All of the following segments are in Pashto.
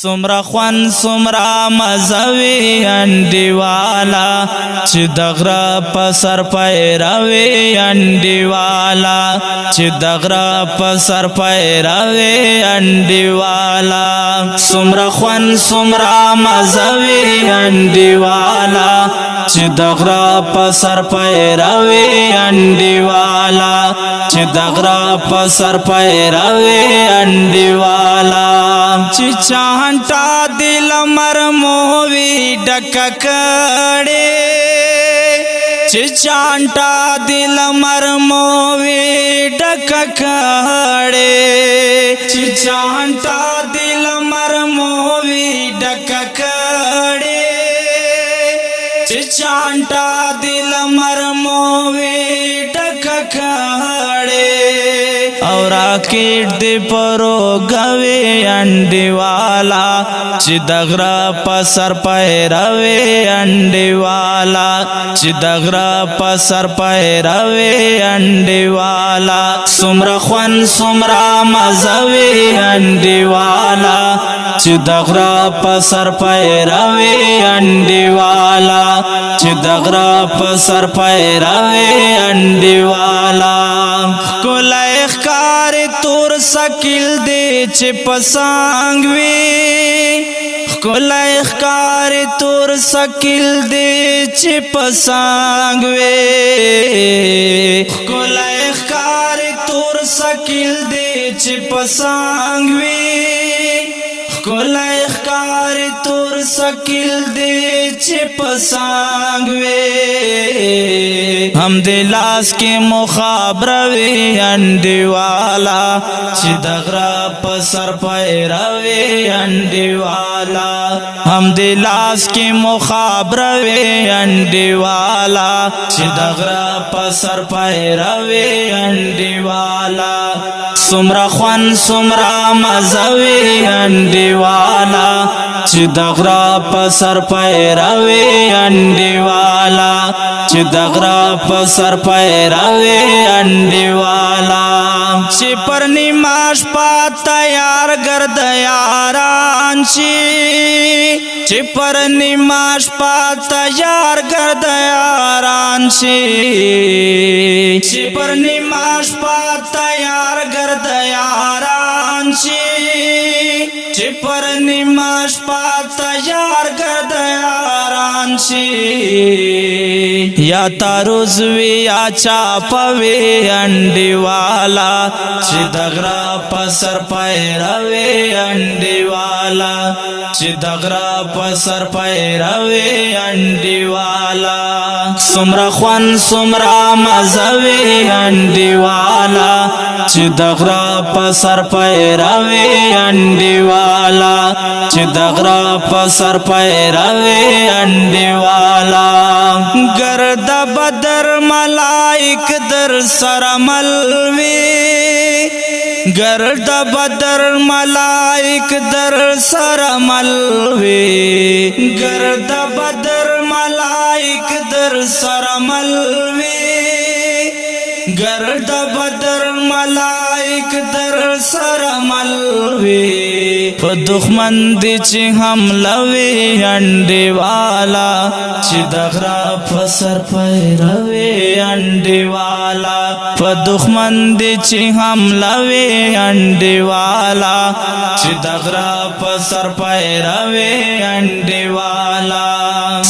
سمرا خوان سمرا مزوی انډیوالا چې دغرا پسر پیراوی انډیوالا چې دغرا پسر پیراوی انډیوالا سمرا خوان سمرا مزوی انډیوالا چې دغرا پسر پیراوی انډیوالا چې دغرا پسر پیراوی انډیوالا چې چانټا دل مرمووي ډککړې چې چانټا دل مرمووي ډککړې چې چانټا دل مرمووي ډککړې چې چانټا دل مرمووي ډککړې او راکټ دی پرو غوي انډیوالا چې دغرا پسر پیراوي انډیوالا چې دغرا پسر پیراوي انډیوالا سمرا خوان سمرا مزوي انډیوالا چې دغرا پسر پیراوي انډیوالا چې دغرا پسر پیراوي انډیوالا کولای ښکار تور سکیل دی چې پسانګ وي کولای ښکار تور سکیل دی چې پسانګ وي کولای ښکار تور سکیل دی چې پسانګ وي کولای ښکار تور سکیل دی چې پسانګ وي هم د لاس کې مخابروي انډیوالا چې دغرا پسر پیراوي انډیوالا هم د لاس کې مخابروي انډیوالا چې دغرا پسر پیراوي انډیوالا سمرا خوان سمرا مزوي انډیوالا چې دغرا پسر پیراوي انډیوالا چې دغرا پسر پیراوي انډیوالا چې پر نیماش پا تیار ګرد یاران شي چې پر نیماش پا تیار ګرد یاران شي چې پر نیماش پا تیار ګرد یاران شي چې پر نیماش پا تیار ګرد یاران شي یا تاروز وی یا چاپوي انډیوالا چې دغرا پسر پیراوي انډیوالا چې دغرا پسر پیراوي انډیوالا سمرا خوان سمرا مزوي انډیوالا چې دغرا پسر پیراوي انډیوالا چې دغرا پسر پیراوي انډیوالا گرد بدر ملائک در سرملوی گرد بدر ملائک در سرملوی گرد بدر ملائک در سرملوی گرد بدر ملائک در سرملوی په دښمن دی چې حملوي انډیوالا چې دغرا پسر پیراوي انډیوالا په دښمن دی چې حملوي انډیوالا چې دغرا پسر پیراوي انډیوالا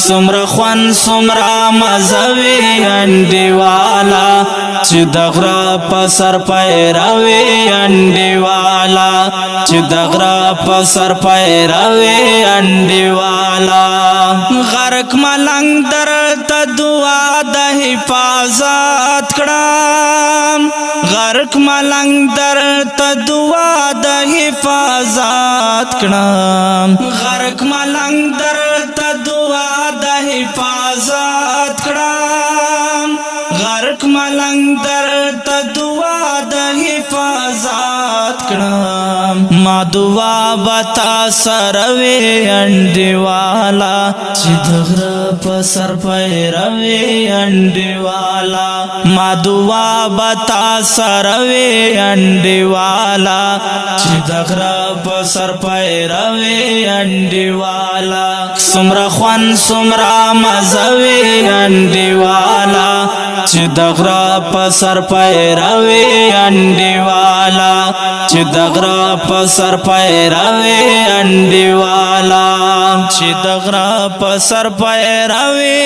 سمرا خوان سمرا مزوي انډیوالا چې دغرا پسر پیراوي انډیوالا چې دغرا پسر پیراوي انډیوالا غرق ملنګ در ته دعا د حفاظت کړم غرق ملنګ در ته دعا د حفاظت کړم غرق ملنګ در ته دعا د حفاظت کړم غرق ملنګ در ته دعا د حفاظت کړم ما دعا بتا سروي انډیوالا چې دغره په سر پیروي انډیوالا ما دعا بتا سروي انډیوالا چې دغره په سر پیروي انډیوالا سمرا خوان سمرا مزوي انډیوالا چې دغره په سر پیروي انډیوالا چې دغره په سر پیروي انډیوالا چې دغره په سر پیروي